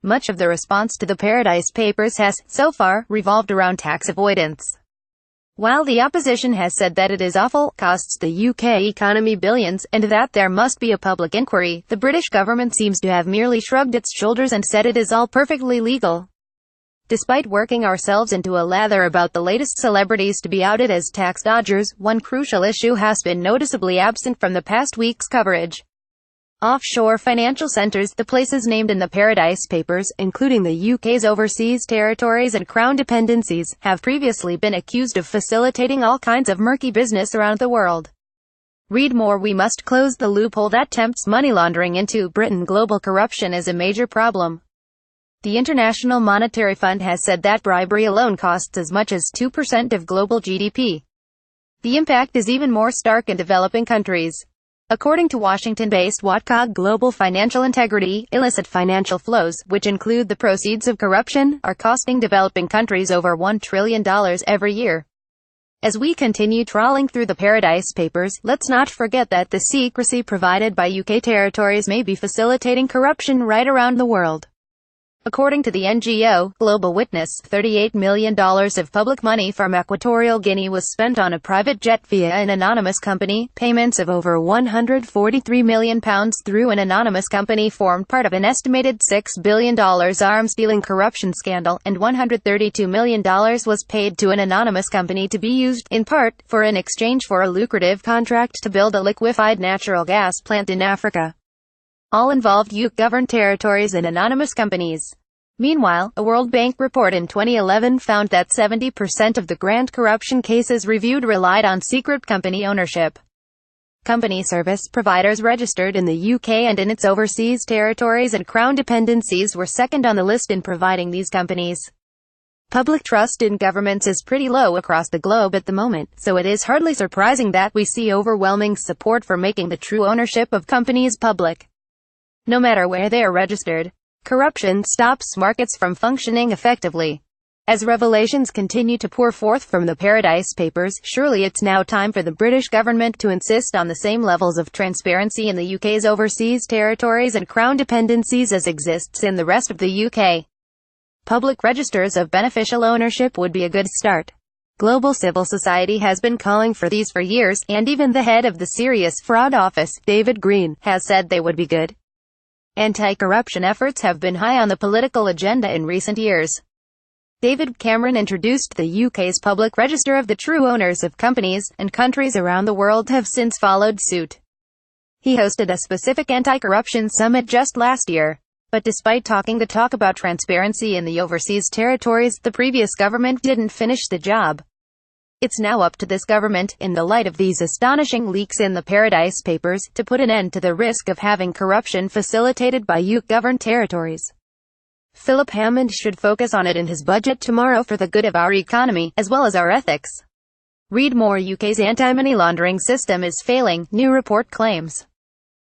Much of the response to the Paradise Papers has, so far, revolved around tax avoidance. While the opposition has said that it is awful, costs the UK economy billions, and that there must be a public inquiry, the British government seems to have merely shrugged its shoulders and said it is all perfectly legal. Despite working ourselves into a lather about the latest celebrities to be outed as tax dodgers, one crucial issue has been noticeably absent from the past week's coverage. Offshore financial centres, the places named in the Paradise Papers, including the UK's overseas territories and Crown dependencies, have previously been accused of facilitating all kinds of murky business around the world. Read more. We must close the loophole that tempts money laundering into Britain. Global corruption is a major problem. The International Monetary Fund has said that bribery alone costs as much as 2% of global GDP. The impact is even more stark in developing countries. According to Washington-based watchdog Global Financial Integrity, illicit financial flows, which include the proceeds of corruption, are costing developing countries over $1 trillion every year. As we continue trawling through the Paradise Papers, let's not forget that the secrecy provided by UK territories may be facilitating corruption right around the world. According to the NGO, Global Witness, $38 million of public money from Equatorial Guinea was spent on a private jet via an anonymous company. Payments of over £143 million through an anonymous company formed part of an estimated $6 billion arms-dealing corruption scandal, and $132 million was paid to an anonymous company to be used, in part, for in exchange for a lucrative contract to build a liquefied natural gas plant in Africa. All involved UK-governed territories and anonymous companies. Meanwhile, a World Bank report in 2011 found that 70% of the grand corruption cases reviewed relied on secret company ownership. Company service providers registered in the UK and in its overseas territories and Crown dependencies were second on the list in providing these companies. Public trust in governments is pretty low across the globe at the moment, so it is hardly surprising that we see overwhelming support for making the true ownership of companies public. No matter where they are registered, corruption stops markets from functioning effectively. As revelations continue to pour forth from the Paradise Papers, surely it's now time for the British government to insist on the same levels of transparency in the UK's overseas territories and Crown dependencies as exists in the rest of the UK. Public registers of beneficial ownership would be a good start. Global civil society has been calling for these for years, and even the head of the Serious Fraud Office, David Green, has said they would be good. Anti-corruption efforts have been high on the political agenda in recent years. David Cameron introduced the UK's public register of the true owners of companies, and countries around the world have since followed suit. He hosted a specific anti-corruption summit just last year. But despite talking the talk about transparency in the overseas territories, the previous government didn't finish the job. It's now up to this government, in the light of these astonishing leaks in the Paradise Papers, to put an end to the risk of having corruption facilitated by UK-governed territories. Philip Hammond should focus on it in his budget tomorrow for the good of our economy, as well as our ethics. Read more. UK's anti-money laundering system is failing, new report claims.